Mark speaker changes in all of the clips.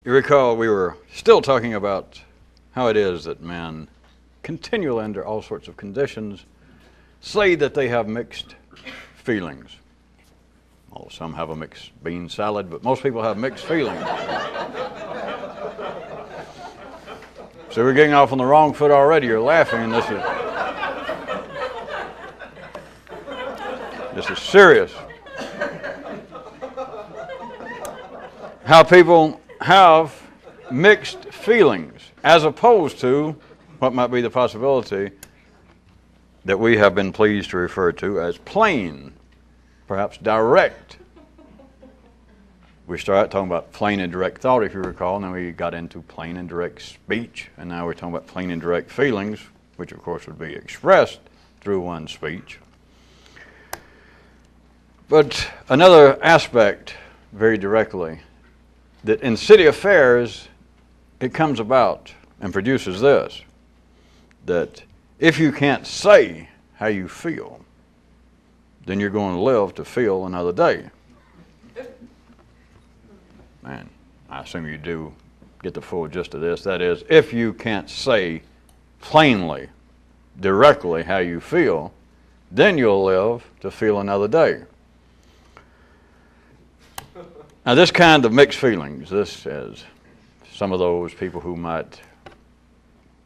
Speaker 1: You recall we were still talking about how it is that men, continually under all sorts of conditions, say that they have mixed feelings. Well, some have a mixed bean salad, but most people have mixed feelings. So we're getting off on the wrong foot already. You're laughing, and this is serious. How people have mixed feelings, as opposed to what might be the possibility that we have been pleased to refer to as plain, perhaps direct. We started talking about plain and direct thought, if you recall, and then we got into plain and direct speech, and now we're talking about plain and direct feelings, which of course would be expressed through one's speech. But another aspect, very directly, that in city affairs, it comes about and produces this, that if you can't say how you feel, then you're going to live to feel another day. Man, I assume you do get the full gist of this. That is, if you can't say plainly, directly how you feel, then you'll live to feel another day. Now, this kind of mixed feelings, this is some of those people who might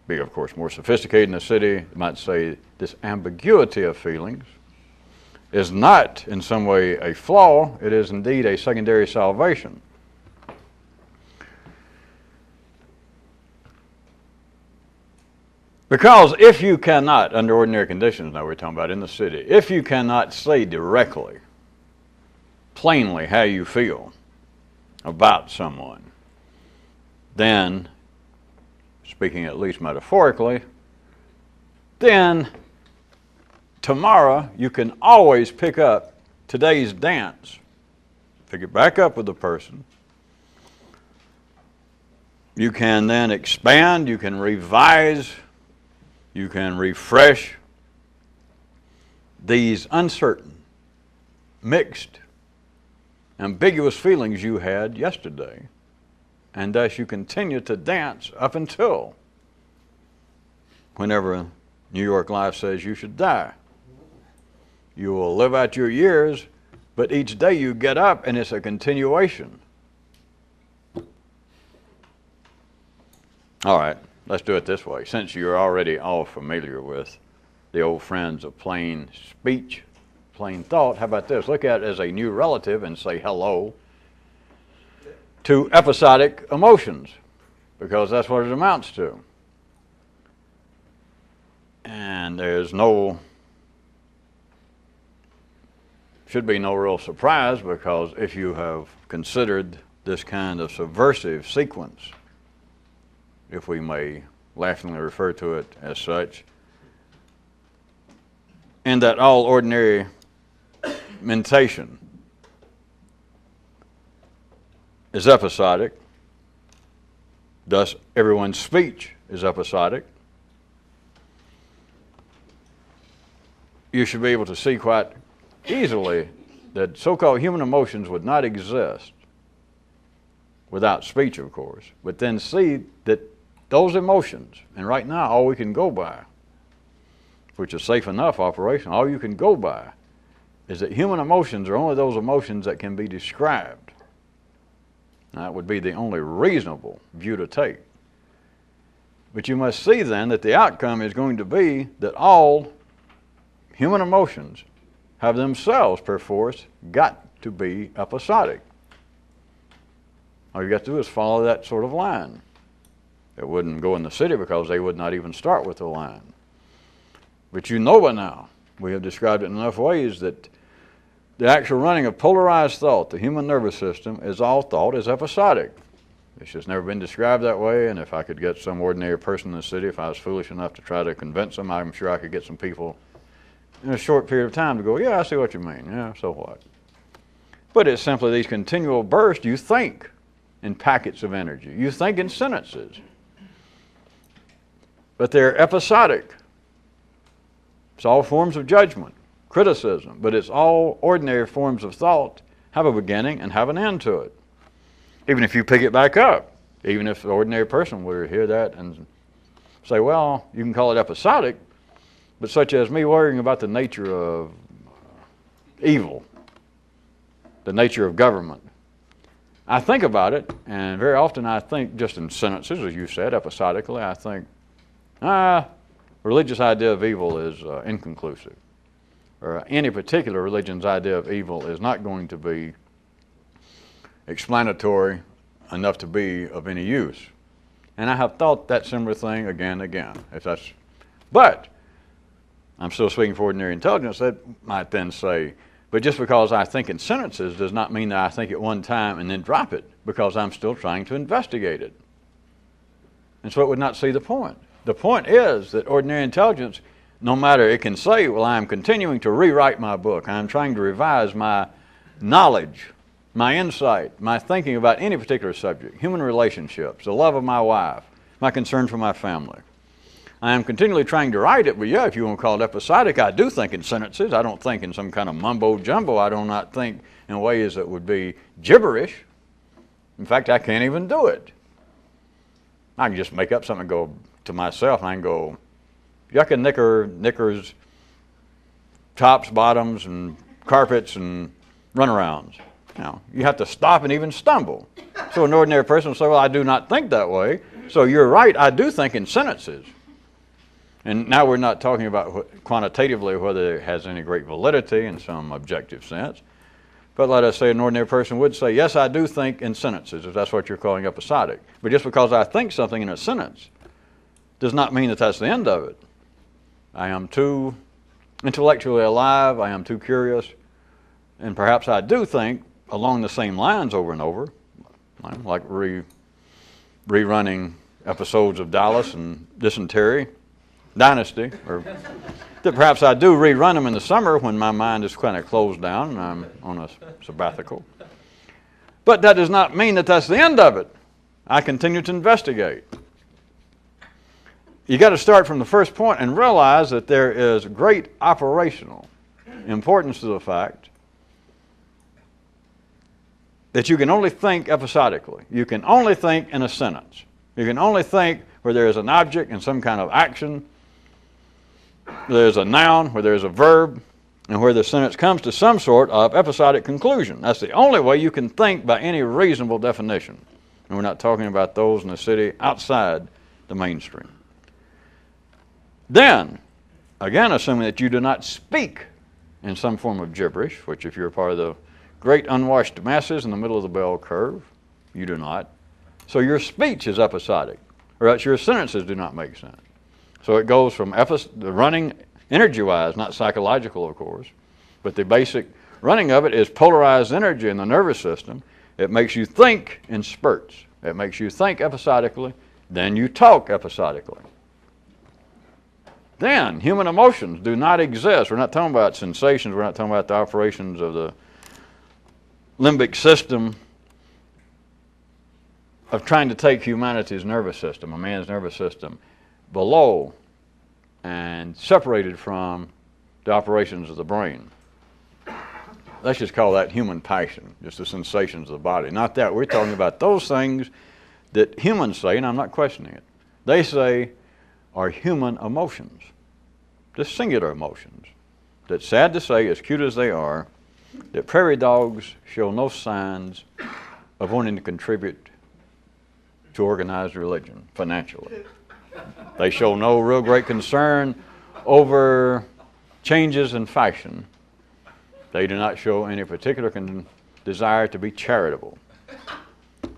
Speaker 1: be, of course, more sophisticated in the city, might say this ambiguity of feelings is not in some way a flaw, it is indeed a secondary salvation. Because if you cannot, under ordinary conditions, now we're talking about in the city, if you cannot say directly, plainly how you feel about someone, then, speaking at least metaphorically, then tomorrow you can always pick up today's dance, pick it back up with the person. You can then expand, you can revise, you can refresh these uncertain, mixed, ambiguous feelings you had yesterday, and thus you continue to dance up until whenever New York life says you should die. You will live out your years, but each day you get up and it's a continuation. All right, let's do it this way. Since you're already all familiar with the old friends of plain speech, plain thought, how about this? Look at it as a new relative and say hello to episodic emotions, because that's what it amounts to. And should be no real surprise, because if you have considered this kind of subversive sequence, if we may laughingly refer to it as such, and that all ordinary mentation is episodic, thus everyone's speech is episodic, you should be able to see quite easily that so-called human emotions would not exist without speech, of course, but then see that those emotions, and right now all we can go by, which is safe enough operation, all you can go by is that human emotions are only those emotions that can be described. That would be the only reasonable view to take. But you must see then that the outcome is going to be that all human emotions have themselves, perforce, got to be episodic. All you got to do is follow that sort of line. It wouldn't go in the city because they would not even start with the line. But you know by now, we have described it in enough ways, that the actual running of polarized thought, the human nervous system, is all thought is episodic. It's just never been described that way, and if I could get some ordinary person in the city, if I was foolish enough to try to convince them, I'm sure I could get some people in a short period of time to go, yeah, I see what you mean, yeah, so what? But it's simply these continual bursts. You think in packets of energy. You think in sentences. But they're episodic. It's all forms of judgment, criticism, but it's all ordinary forms of thought, have a beginning and have an end to it. Even if you pick it back up Even if the ordinary person were to hear that and say, well, you can call it episodic, but such as me worrying about the nature of evil, the nature of government. I think about it, and very often I think just in sentences, as you said, episodically, I think, religious idea of evil is inconclusive. Or any particular religion's idea of evil is not going to be explanatory enough to be of any use. And I have thought that similar thing again and again. But I'm still speaking for ordinary intelligence. That might then say, but just because I think in sentences does not mean that I think at one time and then drop it, because I'm still trying to investigate it. And so it would not see the point. The point is that ordinary intelligence, no matter, it can say, well, I'm continuing to rewrite my book. I'm trying to revise my knowledge, my insight, my thinking about any particular subject, human relationships, the love of my wife, my concern for my family. I am continually trying to write it, but yeah, if you want to call it episodic, I do think in sentences. I don't think in some kind of mumbo-jumbo. I do not think in ways that would be gibberish. In fact, I can't even do it. I can just make up something and go to myself, and I can go, yucca knickers, tops, bottoms, and carpets, and runarounds. You have to stop and even stumble. So an ordinary person will say, well, I do not think that way. So you're right, I do think in sentences. And now we're not talking about quantitatively whether it has any great validity in some objective sense. But let us say an ordinary person would say, yes, I do think in sentences, if that's what you're calling episodic. But just because I think something in a sentence does not mean that that's the end of it. I am too intellectually alive, I am too curious, and perhaps I do think along the same lines over and over, like rerunning episodes of Dallas and Dysentery, Dynasty, or that perhaps I do rerun them in the summer when my mind is kind of closed down and I'm on a sabbatical. But that does not mean that that's the end of it. I continue to investigate. You got to start from the first point and realize that there is great operational importance to the fact that you can only think episodically. You can only think in a sentence. You can only think where there is an object and some kind of action. There's a noun, where there's a verb, and where the sentence comes to some sort of episodic conclusion. That's the only way you can think by any reasonable definition. And we're not talking about those in the city outside the mainstream. Then, again, assuming that you do not speak in some form of gibberish, which if you're part of the great unwashed masses in the middle of the bell curve, you do not. So your speech is episodic, or else your sentences do not make sense. So it goes from the running energy-wise, not psychological, of course, but the basic running of it is polarized energy in the nervous system. It makes you think in spurts. It makes you think episodically, then you talk episodically. Then human emotions do not exist. We're not talking about sensations. We're not talking about the operations of the limbic system of trying to take humanity's nervous system, a man's nervous system, below and separated from the operations of the brain. Let's just call that human passion, just the sensations of the body. Not that. We're talking about those things that humans say, and I'm not questioning it, they say are human emotions, just singular emotions, that, sad to say, as cute as they are, that prairie dogs show no signs of wanting to contribute to organized religion financially. They show no real great concern over changes in fashion. They do not show any particular desire to be charitable.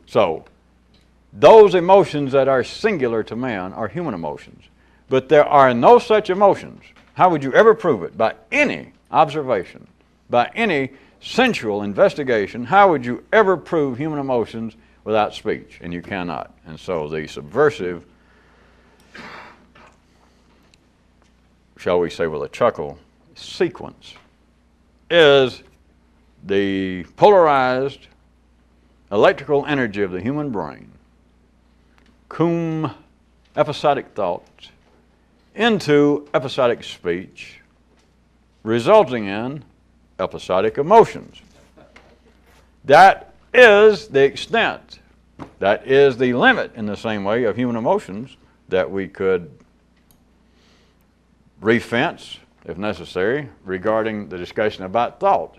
Speaker 1: So, those emotions that are singular to man are human emotions. But there are no such emotions. How would you ever prove it? By any observation, by any sensual investigation, how would you ever prove human emotions without speech? And you cannot. And so the subversive, shall we say with a chuckle, sequence is the polarized electrical energy of the human brain, cum episodic thoughts, into episodic speech, resulting in episodic emotions. That is the extent That is the limit, in the same way, of human emotions that we could re-fence, if necessary, regarding the discussion about thought.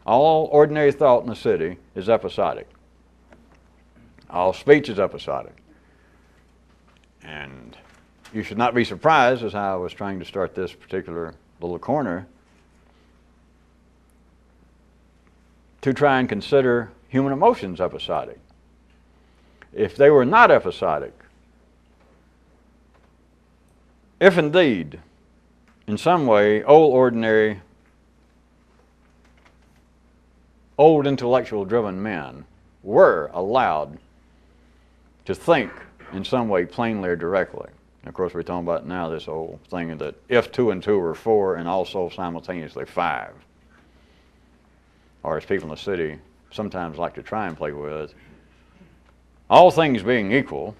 Speaker 1: All ordinary thought in the city is episodic. All speech is episodic. And you should not be surprised, as I was trying to start this particular little corner, to try and consider human emotions episodic. If they were not episodic, if indeed, in some way, ordinary, old intellectual-driven men were allowed to think in some way plainly or directly. And of course, we're talking about now this old thing that if 2 and 2 are 4 and also simultaneously 5, or as people in the city sometimes like to try and play with, all things being equal,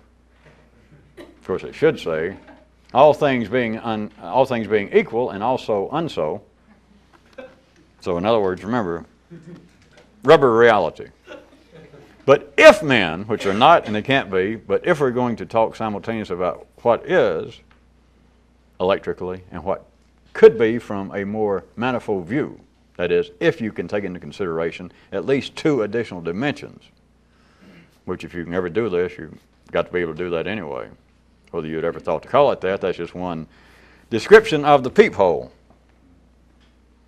Speaker 1: of course it should say, all things being equal and also unso. So in other words, remember, rubber reality. But if men, which are not and they can't be, but if we're going to talk simultaneously about what is electrically and what could be from a more manifold view, that is, if you can take into consideration at least 2 additional dimensions, which if you can ever do this, you've got to be able to do that anyway. Whether you'd ever thought to call it that, that's just one description of the peephole.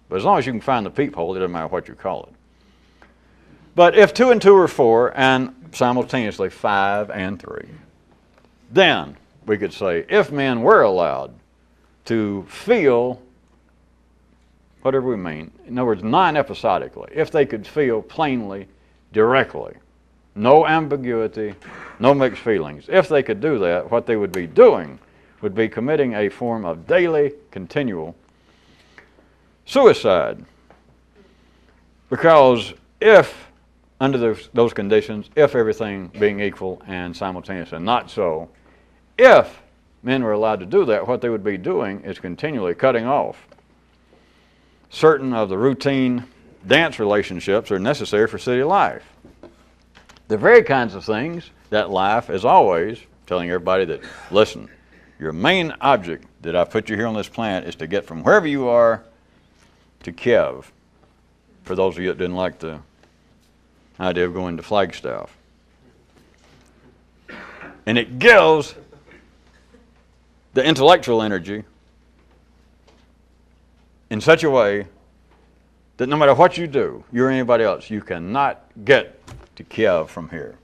Speaker 1: But as long as you can find the peephole, it doesn't matter what you call it. But if 2 and 2 are 4 and simultaneously 5 and 3, then we could say if men were allowed to feel whatever we mean, in other words, non-episodically, if they could feel plainly, directly, no ambiguity, no mixed feelings, if they could do that, what they would be doing would be committing a form of daily, continual suicide. Because if, under those conditions, if everything being equal and simultaneous and not so, if men were allowed to do that, what they would be doing is continually cutting off certain of the routine dance relationships that are necessary for city life. The very kinds of things that life is always telling everybody that, listen, your main object that I put you here on this planet is to get from wherever you are to Kiev, for those of you that didn't like the idea of going to Flagstaff. And it gives the intellectual energy in such a way that no matter what you do, you or anybody else, you cannot get to Kiev from here.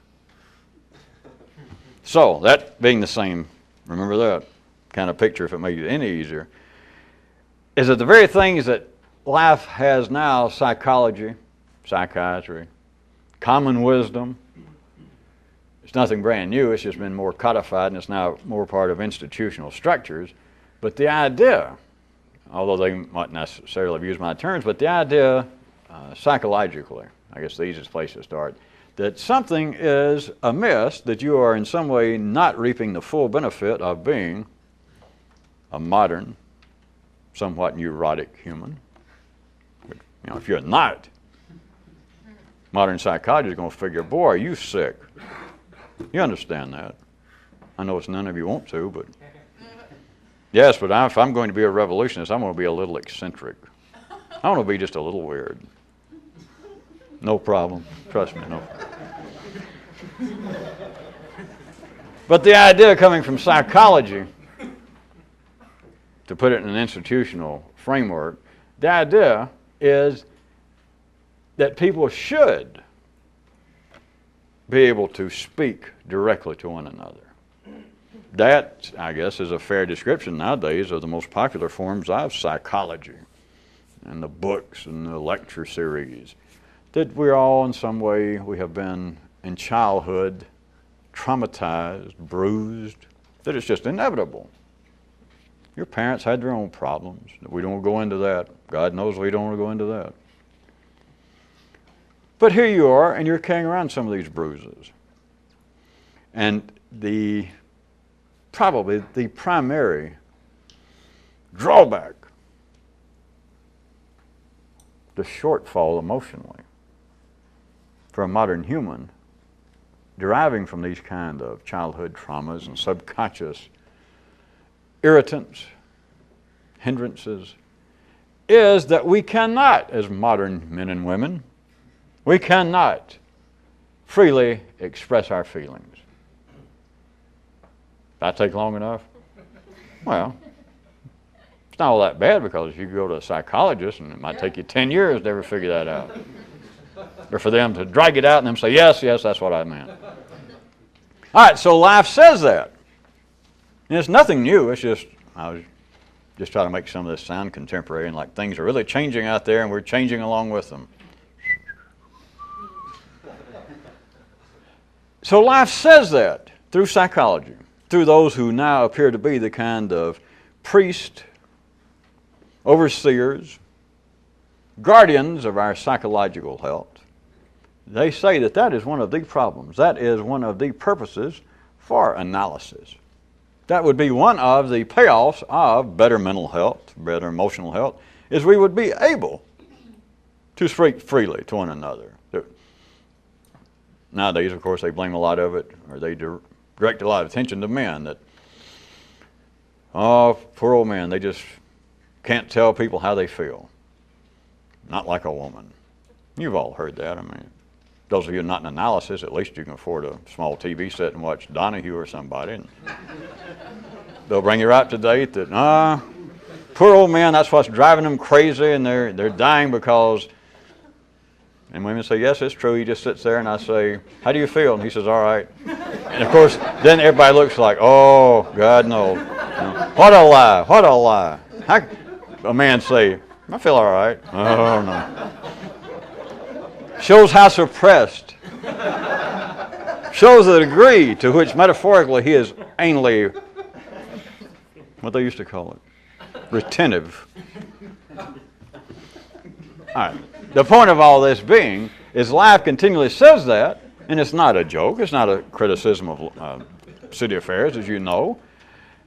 Speaker 1: So, that being the same, remember that kind of picture if it makes it any easier, is that the very things that life has now, psychology, psychiatry, common wisdom, it's nothing brand new, it's just been more codified and it's now more part of institutional structures. But the idea, although they might not necessarily have used my terms, but the idea psychologically, I guess the easiest place to start, that something is amiss, that you are in some way not reaping the full benefit of being a modern, somewhat neurotic human. But, if you're not, modern psychology is going to figure, boy, are you sick. You understand that. I know it's none of you want to, but yes, but if I'm going to be a revolutionist, I'm going to be a little eccentric. I want to be just a little weird. No problem. Trust me, no. But the idea coming from psychology, to put it in an institutional framework, the idea is that people should be able to speak directly to one another. That, I guess, is a fair description nowadays of the most popular forms of psychology and the books and the lecture series. That we're all in some way, we have been in childhood traumatized, bruised, that it's just inevitable. Your parents had their own problems. We don't go into that. God knows we don't want to go into that. But here you are, and you're carrying around some of these bruises. And probably the primary drawback, the shortfall emotionally for a modern human, deriving from these kind of childhood traumas and subconscious irritants, hindrances, is that we cannot, as modern men and women, we cannot freely express our feelings. Did that take long enough? Well, it's not all that bad, because if you go to a psychologist, and it might take you 10 years to ever figure that out. Or for them to drag it out and them say, yes, that's what I meant. All right, so life says that. And it's nothing new. It's just, I was just trying to make some of this sound contemporary, and like things are really changing out there and we're changing along with them. So life says that through psychology, through those who now appear to be the kind of priest, overseers, guardians of our psychological health. They say that that is one of the problems. That is one of the purposes for analysis. That would be one of the payoffs of better mental health, better emotional health, is we would be able to speak freely to one another. Nowadays, of course, they blame a lot of it, or they direct a lot of attention to men that, oh, poor old men, they just can't tell people how they feel. Not like a woman. You've all heard that. I mean, those of you not in analysis, at least you can afford a small TV set and watch Donahue or somebody. And they'll bring you right to date that, poor old men, that's what's driving them crazy, and they're dying because... And women say, yes, it's true. He just sits there, and I say, how do you feel? And he says, all right. And of course, then everybody looks like, oh, God, no. What a lie. What a lie. How a man say, I feel all right. Oh, no. Shows how suppressed. Shows the degree to which, metaphorically, he is anally, what they used to call it, retentive. All right. The point of all this being is life continually says that, and it's not a joke. It's not a criticism of city affairs, as you know,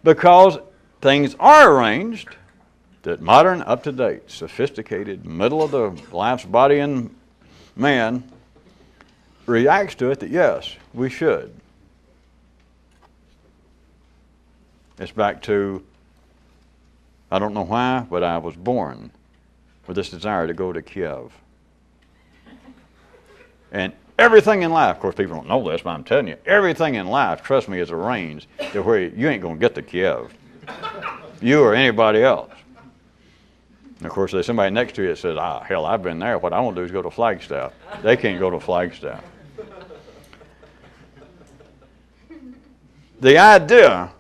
Speaker 1: because things are arranged that modern, up-to-date, sophisticated, middle-of-the-life's body and man reacts to it that, yes, we should. It's back to, I don't know why, but I was born with this desire to go to Kiev. And everything in life, of course people don't know this, but I'm telling you, everything in life, trust me, is arranged to where you ain't going to get to Kiev. You or anybody else. And of course there's somebody next to you that says, hell, I've been there. What I want to do is go to Flagstaff. They can't go to Flagstaff. The idea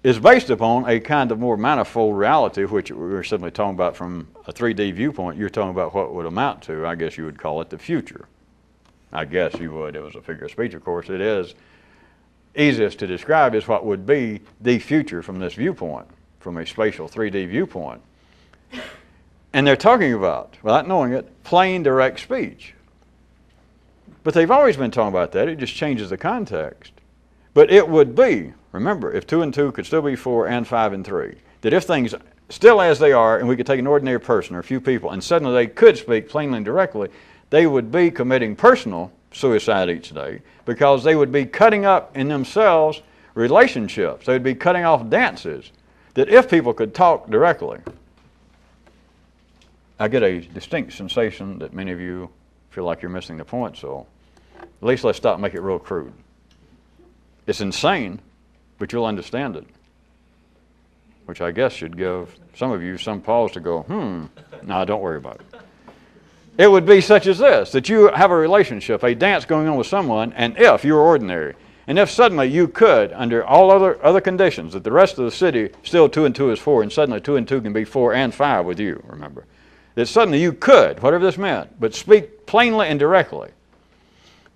Speaker 1: is based upon a kind of more manifold reality, which we were simply talking about from a 3D viewpoint. You're talking about what would amount to, I guess you would call it the future. I guess you would. It was a figure of speech, of course. It is easiest to describe as what would be the future from this viewpoint, from a spatial 3D viewpoint. And they're talking about, without knowing it, plain direct speech. But they've always been talking about that. It just changes the context. But it would be, remember, if 2 and 2 could still be 4 and 5 and 3, that if things still as they are, and we could take an ordinary person or a few people, and suddenly they could speak plainly and directly, they would be committing personal suicide each day, because they would be cutting up in themselves relationships. They would be cutting off dances, that if people could talk directly. I get a distinct sensation that many of you feel like you're missing the point, so at least let's stop and make it real crude. It's insane, but you'll understand it, which I guess should give some of you some pause to go, no, don't worry about it. It would be such as this, that you have a relationship, a dance going on with someone, and if you were ordinary, and if suddenly you could, under all other conditions, that the rest of the city, still 2 and 2 is 4, and suddenly 2 and 2 can be 4 and 5 with you, remember, that suddenly you could, whatever this meant, but speak plainly and directly,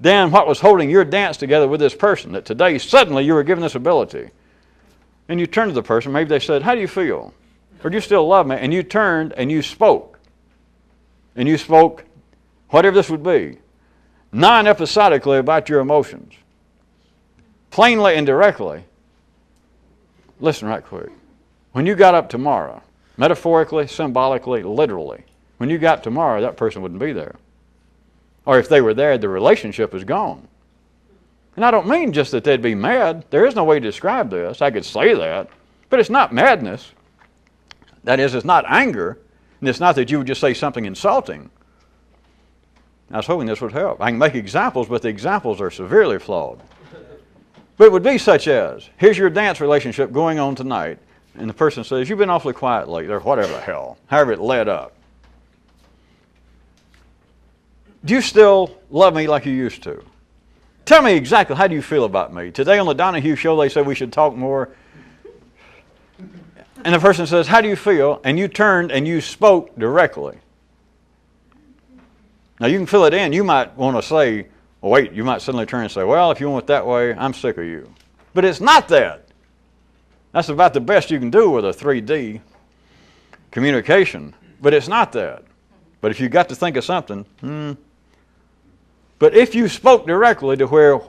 Speaker 1: then what was holding your dance together with this person, that today suddenly you were given this ability, and you turned to the person, maybe they said, how do you feel? Or do you still love me? And you turned and you spoke. And you spoke, whatever this would be, non-episodically about your emotions. Plainly and directly. Listen right quick. When you got up tomorrow, metaphorically, symbolically, literally, when you got tomorrow, that person wouldn't be there. Or if they were there, the relationship is gone. And I don't mean just that they'd be mad. There is no way to describe this. I could say that. But it's not madness. That is, it's not anger. And it's not that you would just say something insulting. I was hoping this would help. I can make examples, but the examples are severely flawed. But it would be such as, here's your dance relationship going on tonight, and the person says, you've been awfully quiet lately, or whatever the hell, however it led up. Do you still love me like you used to? Tell me exactly, how do you feel about me? Today on the Donahue show, they said we should talk more. And the person says, how do you feel? And you turned and you spoke directly. Now, you can fill it in. You might want to say, well, wait, you might suddenly turn and say, well, if you want it that way, I'm sick of you. But it's not that. That's about the best you can do with a 3D communication. But it's not that. But if you got to think of something, But if you spoke directly to where,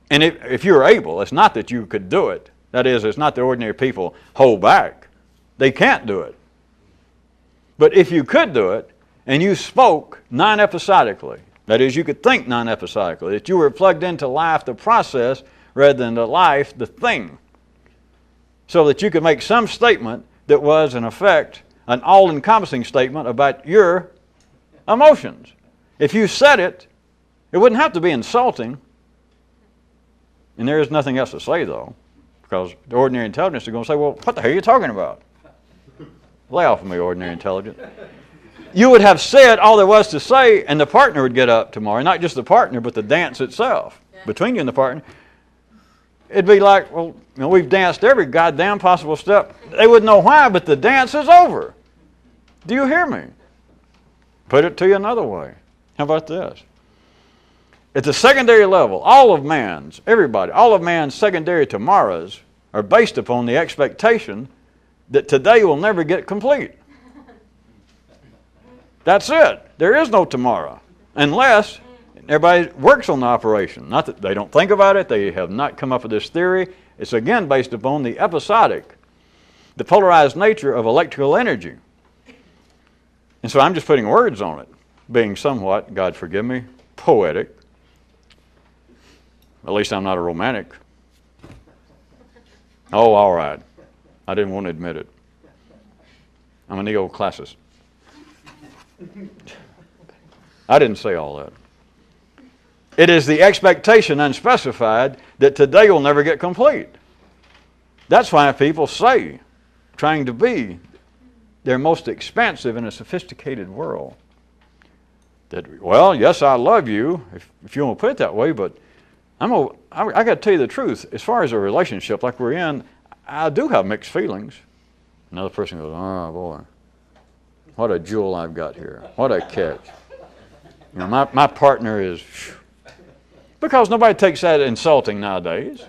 Speaker 1: and if you're able, it's not that you could do it. That is, it's not the ordinary people hold back. They can't do it. But if you could do it, and you spoke non-episodically, that is, you could think non-episodically, that you were plugged into life, the process, rather than the life, the thing, so that you could make some statement that was, in effect, an all-encompassing statement about your emotions. If you said it, it wouldn't have to be insulting. And there is nothing else to say, though, because the ordinary intelligence is going to say, well, what the hell are you talking about? Lay off of me, ordinary intelligence. You would have said all there was to say, and the partner would get up tomorrow. Not just the partner, but the dance itself, between you and the partner. It'd be like, well, you know, we've danced every goddamn possible step. They wouldn't know why, but the dance is over. Do you hear me? Put it to you another way. How about this? At the secondary level, all of man's secondary tomorrows are based upon the expectation that today will never get complete. That's it. There is no tomorrow, unless everybody works on the operation. Not that they don't think about it. They have not come up with this theory. It's again based upon the episodic, the polarized nature of electrical energy. And so I'm just putting words on it, being somewhat, God forgive me, poetic. At least I'm not a romantic. Oh, all right. I didn't want to admit it. I'm a neoclassicist. I didn't say all that. It is the expectation unspecified that today will never get complete. That's why people say, trying to be their most expansive in a sophisticated world, that, well, yes, I love you, if you want to put it that way, but I got to tell you the truth. As far as a relationship like we're in, I do have mixed feelings. Another person goes, oh, boy, what a jewel I've got here. What a catch. You know, my partner is... Because nobody takes that insulting nowadays.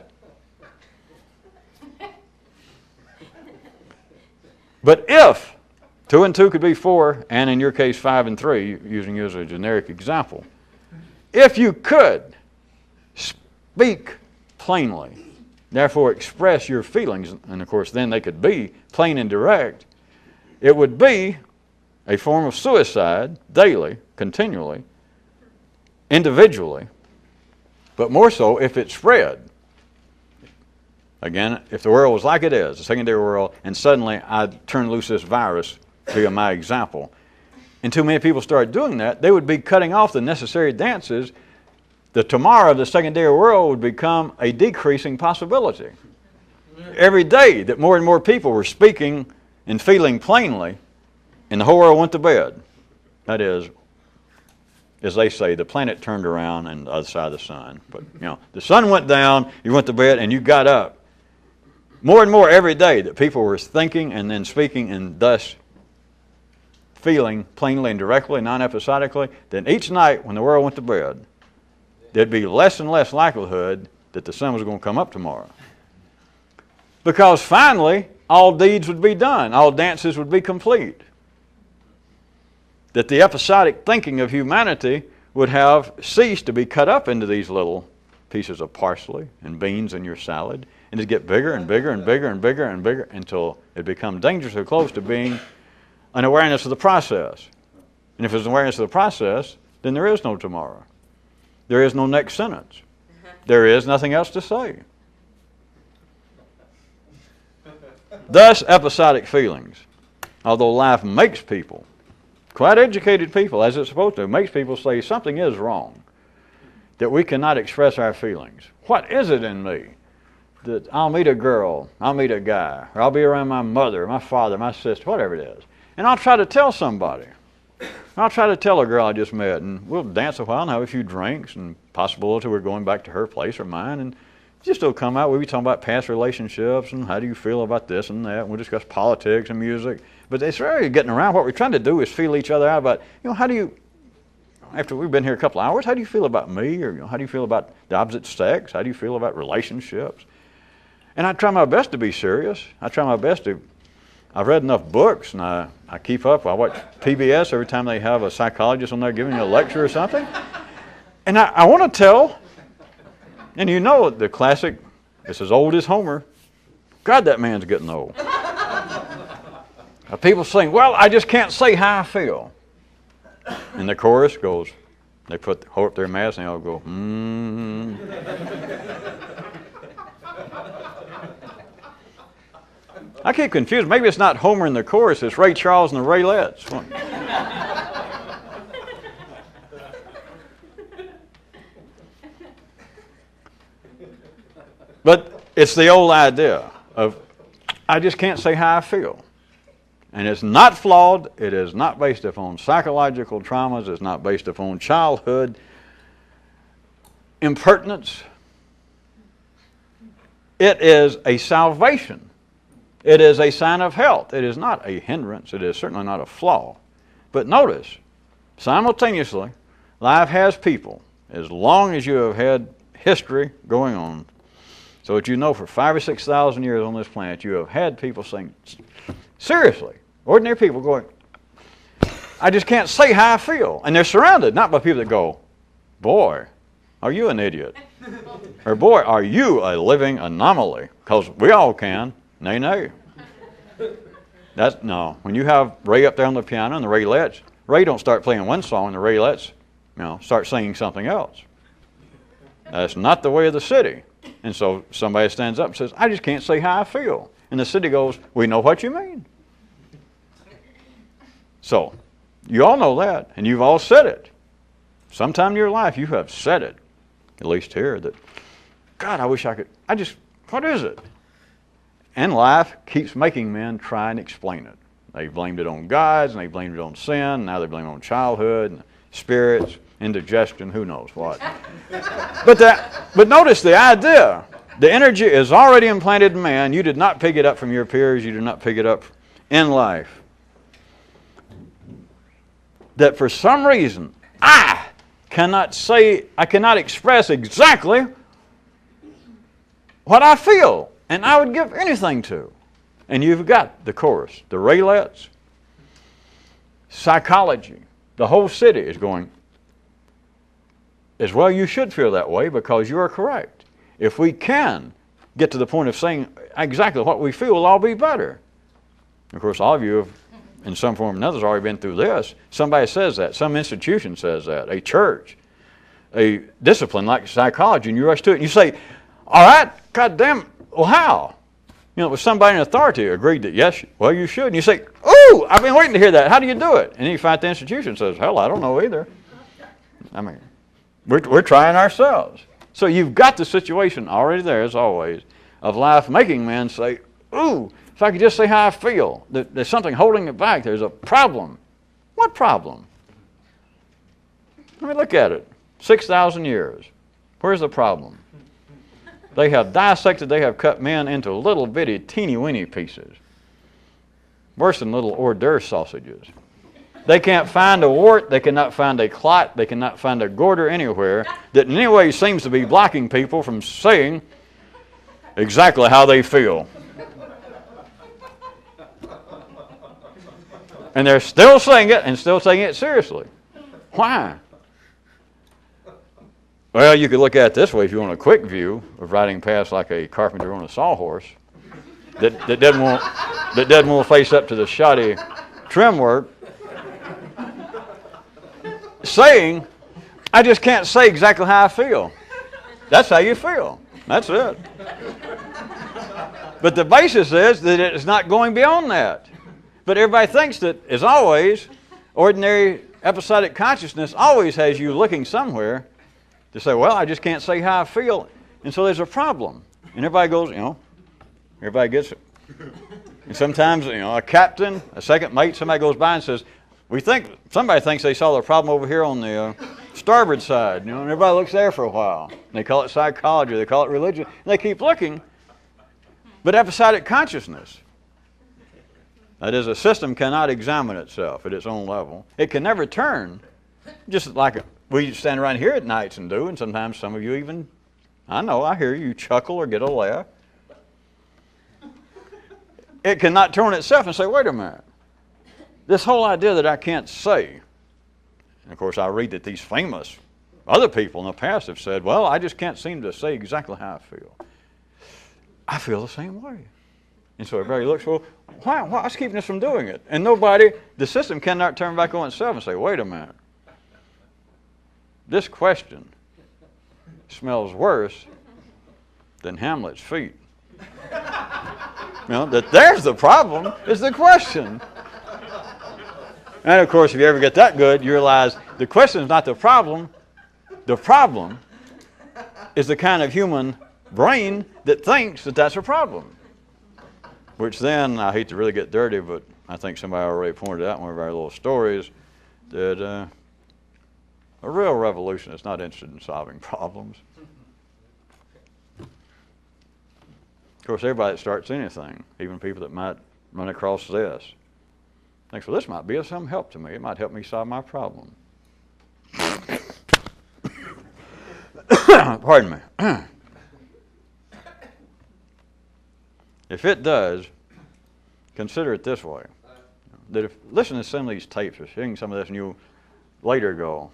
Speaker 1: But if 2 and 2 could be 4, and in your case 5 and 3, using you as a generic example, if you could speak plainly, therefore express your feelings, and of course then they could be plain and direct, it would be a form of suicide daily, continually, individually, but more so if it spread. Again, if the world was like it is, the secondary world, and suddenly I turn loose this virus via my example, and too many people start doing that, they would be cutting off the necessary dances. The tomorrow of the secondary world would become a decreasing possibility. Every day that more and more people were speaking and feeling plainly, and the whole world went to bed. That is, as they say, the planet turned around and the other side of the sun. But, you know, the sun went down, you went to bed, and you got up. More and more every day that people were thinking and then speaking and thus feeling plainly and directly, non-episodically, then each night when the world went to bed, there'd be less and less likelihood that the sun was going to come up tomorrow. Because finally, all deeds would be done. All dances would be complete. That the episodic thinking of humanity would have ceased to be cut up into these little pieces of parsley and beans in your salad, and it'd get bigger and bigger and bigger and bigger and bigger until it become dangerously close to being an awareness of the process. And if it's an awareness of the process, then there is no tomorrow. There is no next sentence. There is nothing else to say. Thus, episodic feelings, although life makes people, quite educated people, as it's supposed to, makes people say something is wrong, that we cannot express our feelings. What is it in me that I'll meet a girl, I'll meet a guy, or I'll be around my mother, my father, my sister, whatever it is, and I'll try to tell somebody. I'll try to tell a girl I just met, and we'll dance a while and have a few drinks, and possibility we're going back to her place or mine, and just it'll come out. We'll be talking about past relationships and how do you feel about this and that, and we'll discuss politics and music. But it's really getting around. What we're trying to do is feel each other out about, how do you, after we've been here a couple of hours, how do you feel about me? Or how do you feel about the opposite sex? How do you feel about relationships? And I try my best to be serious. I try my best to, I've read enough books, and I keep up. I watch PBS every time they have a psychologist on there giving you a lecture or something. And I want to tell, and the classic, it's as old as Homer. God, that man's getting old. People saying, well, I just can't say how I feel. And the chorus goes, they hold up their mask and they all go, I get confused. Maybe it's not Homer in the chorus, it's Ray Charles and the Raylettes. But it's the old idea of, I just can't say how I feel. And it's not flawed. It is not based upon psychological traumas. It's not based upon childhood impertinence. It is a salvation. It is a sign of health. It is not a hindrance. It is certainly not a flaw. But notice, simultaneously, life has people, as long as you have had history going on, so that for 5,000 or 6,000 years on this planet, you have had people saying, seriously, ordinary people going, I just can't say how I feel. And they're surrounded, not by people that go, boy, are you an idiot? Or boy, are you a living anomaly? Because we all can. Nay, nay. No. When you have Ray up there on the piano and the Raylettes, Ray don't start playing one song and the Raylettes, start singing something else. That's not the way of the city. And so somebody stands up and says, I just can't say how I feel. And the city goes, we know what you mean. So, you all know that, and you've all said it. Sometime in your life you have said it, at least here, that, God, I wish I could, what is it? And life keeps making men try and explain it. They blamed it on gods, and they blamed it on sin, now they blame it on childhood, and spirits, indigestion, who knows what. But notice the idea. The energy is already implanted in man. You did not pick it up from your peers. You did not pick it up in life. That for some reason, I cannot express exactly what I feel. And I would give anything to. And you've got the chorus, the Raylettes, psychology. The whole city is going, as well you should feel that way because you are correct. If we can get to the point of saying exactly what we feel, we'll all be better. Of course, all of you have, in some form or another, already been through this. Somebody says that. Some institution says that. A church. A discipline like psychology. And you rush to it and you say, all right, God damn, well, how? If somebody in authority agreed that, yes, well, you should. And you say, ooh, I've been waiting to hear that. How do you do it? And then you find the institution says, hell, I don't know either. We're trying ourselves. So you've got the situation already there, as always, of life making men say, ooh, if I could just say how I feel, there's something holding it back. There's a problem. What problem? Let me look at it. 6,000 years. Where's the problem? They have dissected, they have cut men into little bitty teeny-weeny pieces. Worse than little hors d'oeuvre sausages. They can't find a wart, they cannot find a clot, they cannot find a goiter anywhere that in any way seems to be blocking people from saying exactly how they feel. And they're still saying it and still saying it seriously. Why? Well, you could look at it this way if you want a quick view of riding past like a carpenter on a sawhorse that doesn't want to face up to the shoddy trim work, saying, I just can't say exactly how I feel. That's how you feel. That's it. But the basis is that it's not going beyond that. But everybody thinks that, as always, ordinary episodic consciousness always has you looking somewhere to say, well, I just can't say how I feel. And so there's a problem. And everybody goes, everybody gets it. And sometimes, a captain, a second mate, somebody goes by and says, somebody thinks they saw the problem over here on the starboard side, and everybody looks there for a while. And they call it psychology, they call it religion, and they keep looking. But episodic consciousness, that is, a system cannot examine itself at its own level. It can never turn, just like we stand around here at nights and do, and sometimes some of you even, I hear you chuckle or get a laugh. It cannot turn itself and say, wait a minute, this whole idea that I can't say, and of course I read that these famous other people in the past have said, well, I just can't seem to say exactly how I feel. I feel the same way. And so everybody looks, well, what's keeping us from doing it? And the system cannot turn back on itself and say, wait a minute, this question smells worse than Hamlet's feet. That there's the problem, is the question. And of course, if you ever get that good, you realize the question is not the problem. The problem is the kind of human brain that thinks that that's a problem. Which then, I hate to really get dirty, but I think somebody already pointed out in one of our little stories that a real revolution is not interested in solving problems. Of course, everybody that starts anything, even people that might run across this, thinks, well, this might be of some help to me. It might help me solve my problem. Pardon me. If it does, consider it this way. That if listen to some of these tapes or seeing some of this and you'll later go,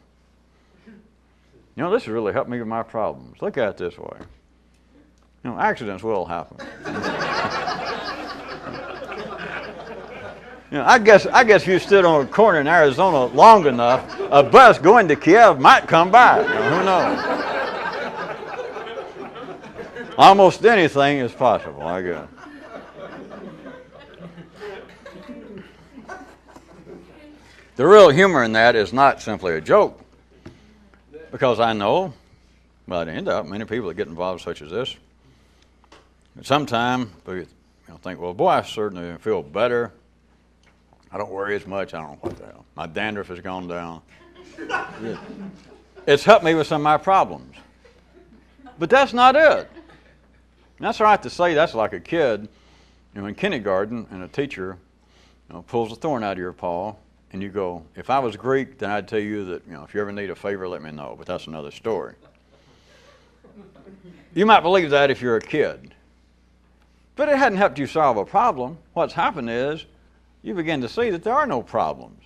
Speaker 1: this has really helped me with my problems. Look at it this way. Accidents will happen. I guess if you stood on a corner in Arizona long enough, a bus going to Kiev might come by. Who knows? Almost anything is possible, I guess. The real humor in that is not simply a joke, because I know, by the end of it, many people that get involved such as this, at some time, they think, well, boy, I certainly feel better. I don't worry as much. I don't know what the hell. My dandruff has gone down. It's helped me with some of my problems. But that's not it. And that's all right to say that's like a kid in kindergarten and a teacher pulls a thorn out of your paw and you go, if I was Greek, then I'd tell you that if you ever need a favor, let me know. But that's another story. You might believe that if you're a kid. But it hadn't helped you solve a problem. What's happened is you begin to see that there are no problems.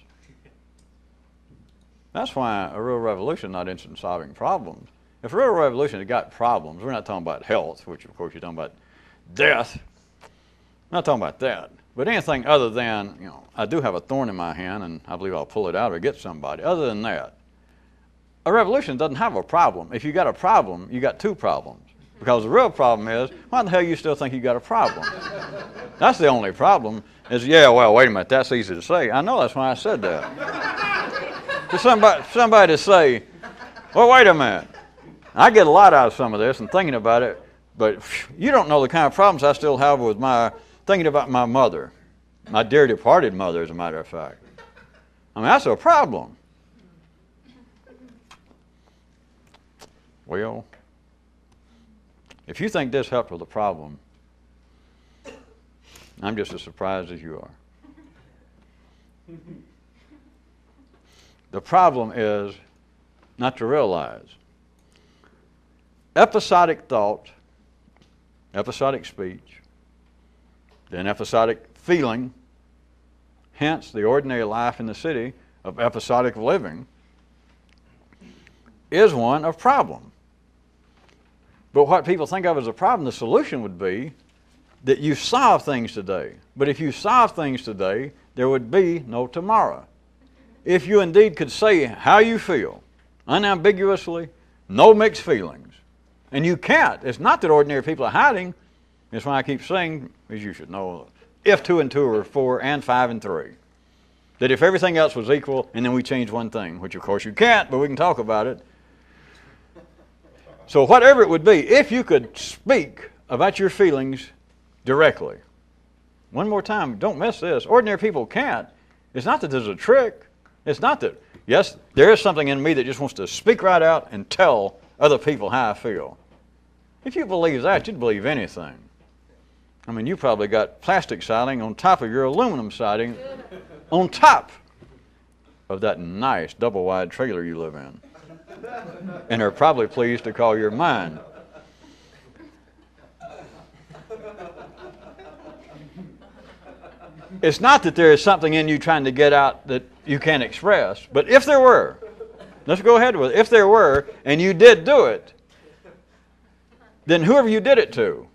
Speaker 1: That's why a real revolution is not interested in solving problems. If a real revolution had got problems, we're not talking about health, which of course you're talking about death. We're not talking about that. But anything other than, I do have a thorn in my hand and I believe I'll pull it out or get somebody. Other than that, a revolution doesn't have a problem. If you got a problem, you got two problems. Because the real problem is, why the hell you still think you got a problem? That's the only problem, is, well, wait a minute, that's easy to say. I know, that's why I said that. For somebody to say, well, wait a minute, I get a lot out of some of this and thinking about it, but you don't know the kind of problems I still have with thinking about my mother, my dear departed mother, as a matter of fact. That's a problem. Well, if you think this helped with the problem, I'm just as surprised as you are. The problem is not to realize episodic thought, episodic speech, then episodic feeling, hence the ordinary life in the city of episodic living, is one of problem. But what people think of as a problem, the solution would be that you solve things today. But if you solve things today, there would be no tomorrow. If you indeed could say how you feel, unambiguously, no mixed feelings, And you can't. It's not that ordinary people are hiding. It's why I keep saying, as you should know, if 2 and 2 are 4 and 5 and 3. That if everything else was equal and then we change one thing, which of course you can't, but we can talk about it. So whatever it would be, if you could speak about your feelings directly. One more time, don't miss this. Ordinary people can't. It's not that there's a trick. It's not that, yes, there is something in me that just wants to speak right out and tell other people how I feel. If you believe that, you'd believe anything. I mean, you probably got plastic siding on top of your aluminum siding on top of that nice double-wide trailer you live in. And are probably pleased to call your mine. It's not that there is something in you trying to get out that you can't express, but if there were, let's go ahead with it. If there were, and you did do it, then whoever you did it to,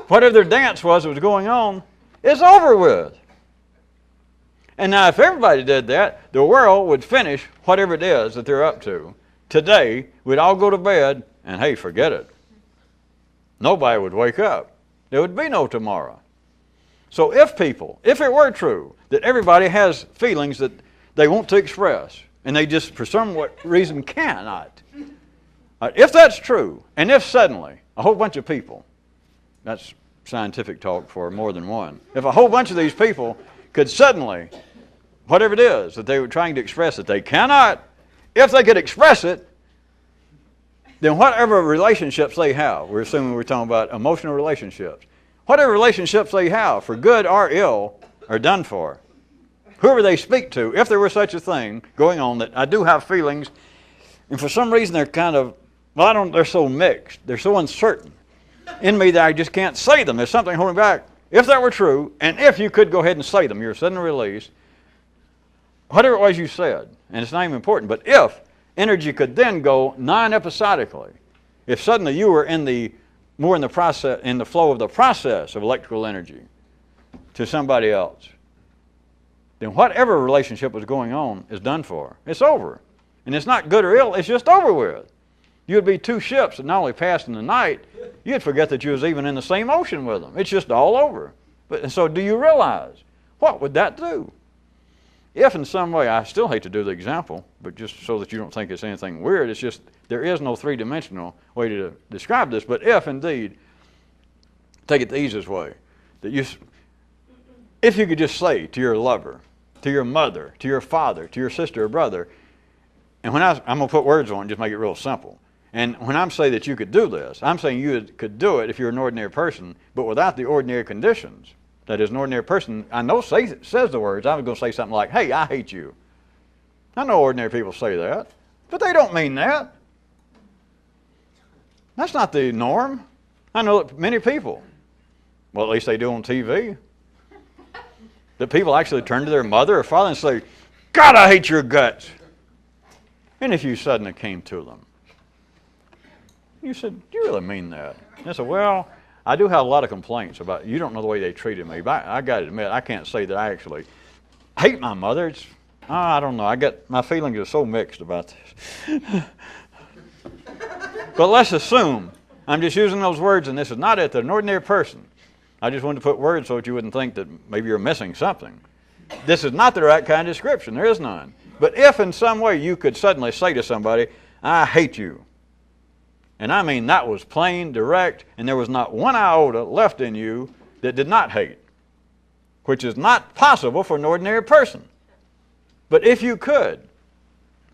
Speaker 1: whatever their dance was that was going on, it's over with. And now if everybody did that, the world would finish whatever it is that they're up to. Today, we'd all go to bed, and hey, forget it. Nobody would wake up. There would be no tomorrow. So if it were true that everybody has feelings that they want to express, and they just, for some reason, cannot, if that's true, and if suddenly a whole bunch of people, that's scientific talk for more than one, if a whole bunch of these people could suddenly, whatever it is that they were trying to express that they cannot, if they could express it, then whatever relationships they have, we're assuming we're talking about emotional relationships, whatever relationships they have, for good or ill, are done for. Whoever they speak to, if there were such a thing going on, that I do have feelings, and for some reason they're kind of, they're so mixed, they're so uncertain in me that I just can't say them. There's something holding back. If that were true, and if you could go ahead and say them, you're sudden release, whatever it was you said, and it's not even important, but if energy could then go non-episodically, if suddenly you were in the flow of the process of electrical energy to somebody else, then whatever relationship was going on is done for. It's over. And it's not good or ill, it's just over with. You'd be two ships that not only passed in the night, you'd forget that you was even in the same ocean with them. It's just all over. But so do you realize, what would that do? If in some way, I still hate to do the example, but just so that you don't think it's anything weird, it's just there is no three-dimensional way to describe this, but if indeed, take it the easiest way, that if you could just say to your lover, to your mother, to your father, to your sister or brother, and when I'm going to put words on it, just make it real simple. And when I'm saying that you could do this, I'm saying you could do it if you're an ordinary person, but without the ordinary conditions. That is, an ordinary person, I know says the words. I was going to say something like, hey, I hate you. I know ordinary people say that, but they don't mean that. That's not the norm. I know that many people, well, at least they do on TV, that people actually turn to their mother or father and say, God, I hate your guts. And if you suddenly came to them, you said, do you really mean that? And they said, well, I do have a lot of complaints about, you don't know the way they treated me, but I got to admit, I can't say that I actually hate my mother. I don't know, my feelings are so mixed about this. But let's assume, I'm just using those words, and this is not it, they're an ordinary person. I just wanted to put words so that you wouldn't think that maybe you're missing something. This is not the right kind of description, there is none. But if in some way you could suddenly say to somebody, I hate you, and I mean that was plain, direct, and there was not one iota left in you that did not hate, which is not possible for an ordinary person. But if you could,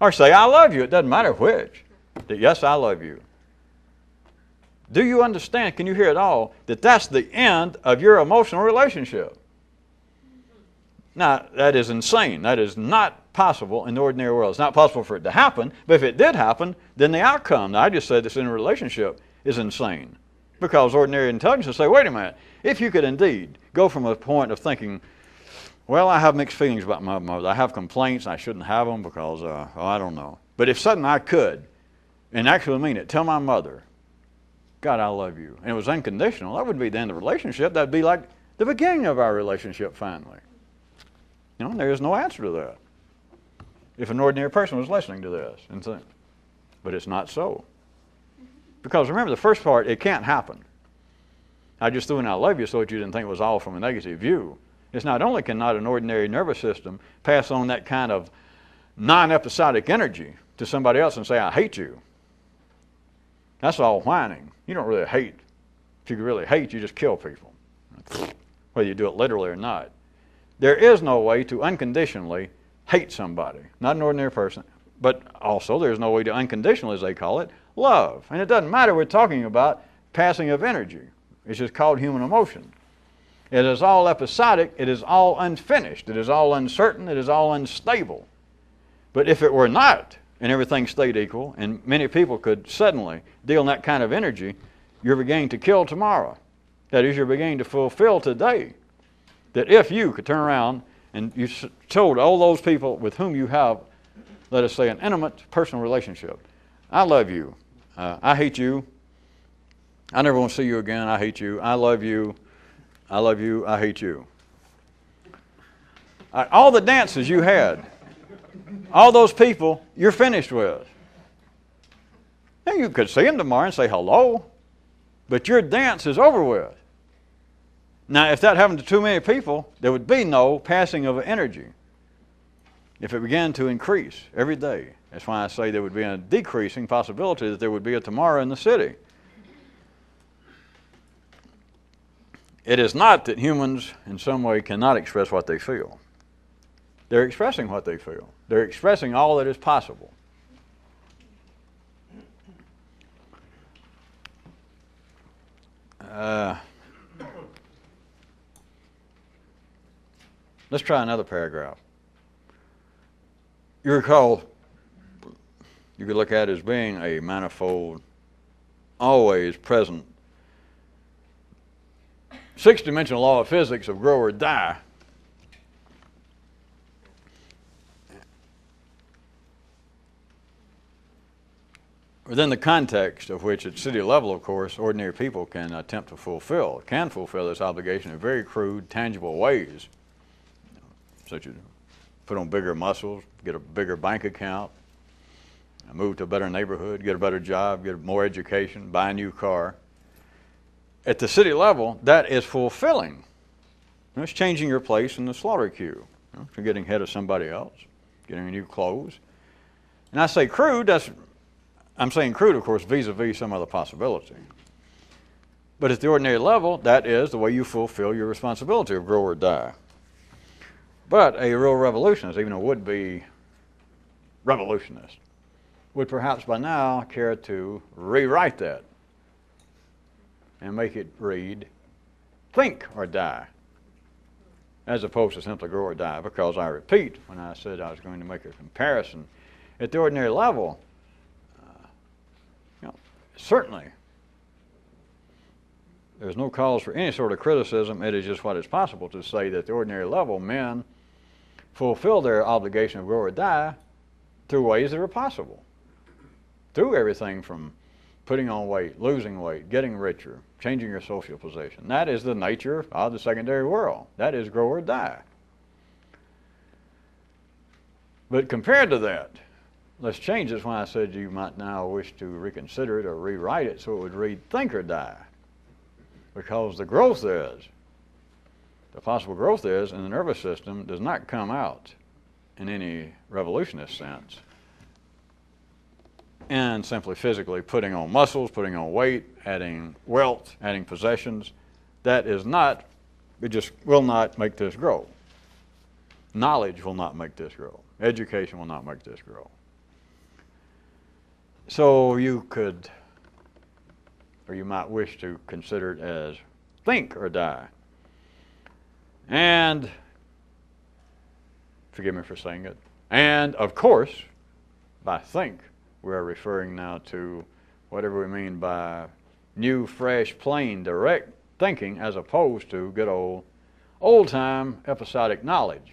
Speaker 1: or say I love you, it doesn't matter which, that yes, I love you. Do you understand, can you hear it all, that that's the end of your emotional relationship? Now, that is insane. That is not possible in the ordinary world. It's not possible for it to happen, but if it did happen, then the outcome, now I just said this in a relationship, is insane. Because ordinary intelligence will say, wait a minute, if you could indeed go from a point of thinking, well, I have mixed feelings about my mother, I have complaints, and I shouldn't have them because, I don't know. But if suddenly I could, and actually mean it, tell my mother, God, I love you, and it was unconditional, that would be the end of the relationship. That would be like the beginning of our relationship finally. You know, there is no answer to that. If an ordinary person was listening to this and think, but it's not so. Because remember, the first part, it can't happen. I just threw in I love you so that you didn't think it was all from a negative view. It's not only cannot an ordinary nervous system pass on that kind of non-episodic energy to somebody else and say, I hate you. That's all whining. You don't really hate. If you really hate, you just kill people, whether you do it literally or not. There is no way to unconditionally hate somebody, not an ordinary person, but also there's no way to unconditionally, as they call it, love. And it doesn't matter, we're talking about passing of energy. It's just called human emotion. It is all episodic, it is all unfinished, it is all uncertain, it is all unstable. But if it were not, and everything stayed equal, and many people could suddenly deal in that kind of energy, you're beginning to kill tomorrow. That is, you're beginning to fulfill today. That if you could turn around and you told all those people with whom you have, let us say, an intimate personal relationship, I love you, I hate you, I never want to see you again, I hate you, I love you, I hate you. All the dances you had, all those people you're finished with. Now you could see them tomorrow and say hello, but your dance is over with. Now if that happened to too many people, there would be no passing of energy. If it began to increase every day, that's why I say there would be a decreasing possibility that there would be a tomorrow in the city. It is not that humans in some way cannot express what they feel. They're expressing what they feel. They're expressing all that is possible. Let's try another paragraph. You recall, you could look at it as being a manifold, always present, six-dimensional law of physics of grow or die. Within the context of which at city level, of course, ordinary people can attempt to fulfill this obligation in very crude, tangible ways, such as put on bigger muscles, get a bigger bank account, move to a better neighborhood, get a better job, get more education, buy a new car. At the city level, that is fulfilling. It's changing your place in the slaughter queue. You're getting ahead of somebody else, getting new clothes. And I say crude, I'm saying crude, of course, vis-a-vis some other possibility. But at the ordinary level, that is the way you fulfill your responsibility of grow or die. But a real revolutionist, even a would-be revolutionist, would perhaps by now care to rewrite that and make it read, think or die, as opposed to simply grow or die. Because I repeat, when I said I was going to make a comparison, at the ordinary level, certainly there's no cause for any sort of criticism. It is just what is possible to say that at the ordinary level, men fulfill their obligation of grow or die through ways that are possible. Through everything from putting on weight, losing weight, getting richer, changing your social position. That is the nature of the secondary world. That is grow or die. But compared to that, let's change this when I said you might now wish to reconsider it or rewrite it so it would read think or die. Because the growth is, the possible growth is in the nervous system does not come out in any revolutionist sense and simply physically putting on muscles, putting on weight, adding wealth, adding possessions. That is not, it just will not make this grow. Knowledge will not make this grow. Education will not make this grow. So you could, or you might wish to consider it as think or die. And, forgive me for saying it, and of course, by think, we're referring now to whatever we mean by new, fresh, plain, direct thinking as opposed to good old-time episodic knowledge.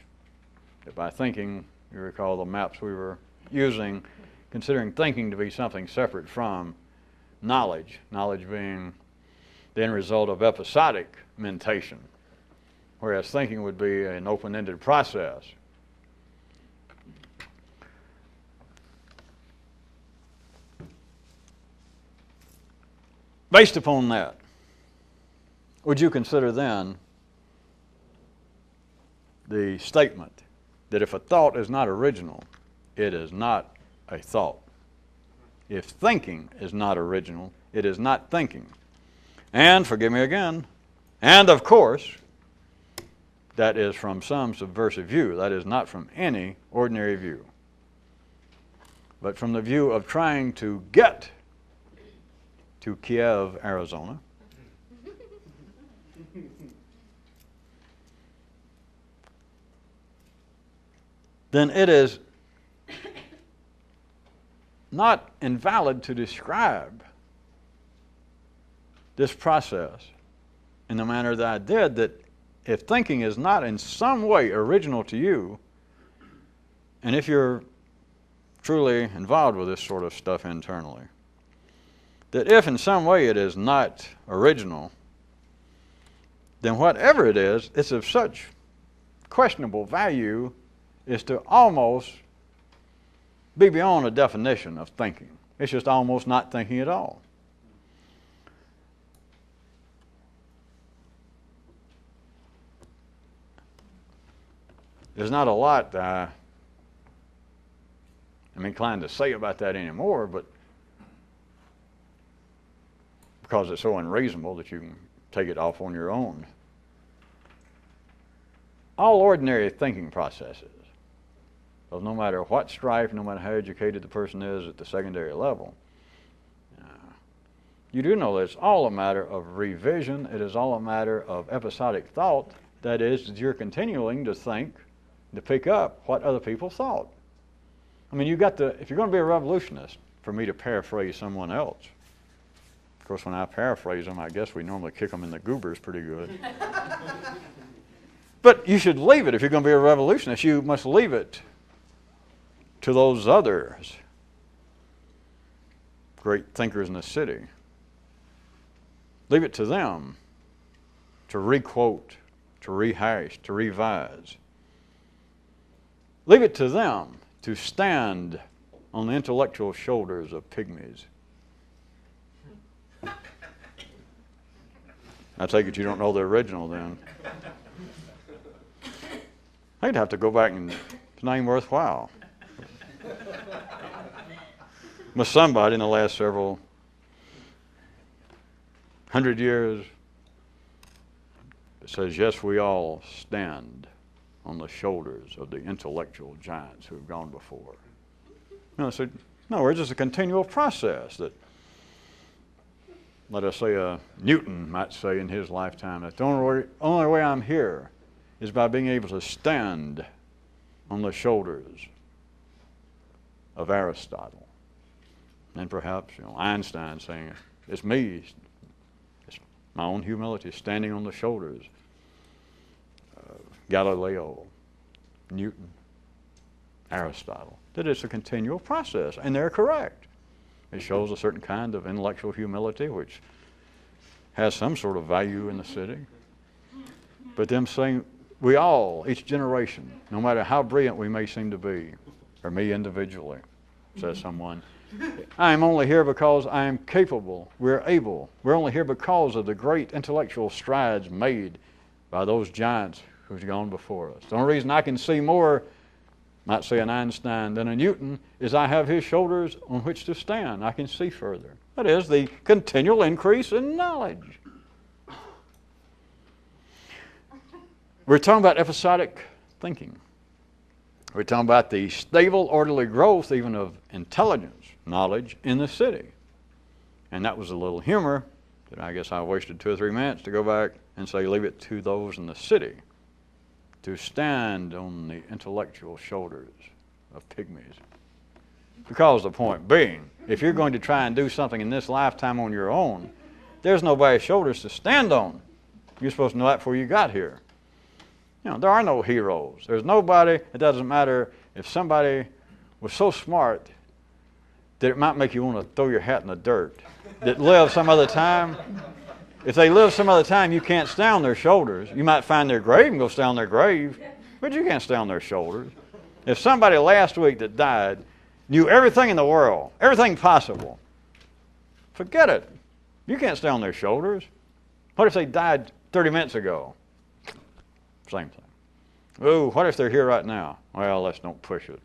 Speaker 1: That by thinking, you recall the maps we were using, considering thinking to be something separate from knowledge, knowledge being the end result of episodic mentation, whereas thinking would be an open-ended process. Based upon that, would you consider then the statement that if a thought is not original, it is not a thought? If thinking is not original, it is not thinking. And, forgive me again, and of course, that is from some subversive view. That is not from any ordinary view, but from the view of trying to get to Kiev, Arizona, then it is not invalid to describe this process in the manner that I did, that if thinking is not in some way original to you, and if you're truly involved with this sort of stuff internally, that if in some way it is not original, then whatever it is, it's of such questionable value as to almost be beyond a definition of thinking. It's just almost not thinking at all. There's not a lot I'm inclined to say about that anymore, but because it's so unreasonable that you can take it off on your own. All ordinary thinking processes, so no matter what stripe, no matter how educated the person is at the secondary level, you do know that it's all a matter of revision. It is all a matter of episodic thought. That is, you're continuing to think, to pick up what other people thought. I mean, if you're going to be a revolutionist, for me to paraphrase someone else, of course, when I paraphrase them, I guess we normally kick them in the goobers pretty good. But you should leave it. If you're going to be a revolutionist, you must leave it to those others, great thinkers in the city. Leave it to them to requote, to rehash, to revise. Leave it to them to stand on the intellectual shoulders of pygmies. I take it you don't know the original then. I'd have to go back and it's not even worthwhile. But somebody in the last several hundred years says, yes, we all stand on the shoulders of the intellectual giants who have gone before. I said, no, it's just a continual process that, let us say, Newton might say in his lifetime, that the only way I'm here is by being able to stand on the shoulders of Aristotle. And perhaps Einstein saying, it's me, it's my own humility standing on the shoulders of Galileo, Newton, Aristotle. That it's a continual process, and they're correct. It shows a certain kind of intellectual humility which has some sort of value in the city. But them saying, we all, each generation, no matter how brilliant we may seem to be, or me individually, says someone, I am only here because I am capable, we're able. We're only here because of the great intellectual strides made by those giants who've gone before us. The only reason I can see more, might say an Einstein, than a Newton, is I have his shoulders on which to stand. I can see further. That is the continual increase in knowledge. We're talking about episodic thinking. We're talking about the stable, orderly growth even of intelligence, knowledge in the city. And that was a little humor that I guess I wasted 2 or 3 minutes to go back and say, leave it to those in the city to stand on the intellectual shoulders of pygmies. Because the point being, if you're going to try and do something in this lifetime on your own, there's nobody's shoulders to stand on. You're supposed to know that before you got here. There are no heroes. There's nobody, it doesn't matter if somebody was so smart that it might make you want to throw your hat in the dirt, that lived some other time. If they live some other time, you can't stand on their shoulders. You might find their grave and go stand on their grave, but you can't stand on their shoulders. If somebody last week that died knew everything in the world, everything possible, forget it. You can't stay on their shoulders. What if they died 30 minutes ago? Same thing. Oh, what if they're here right now? Well, let's don't push it.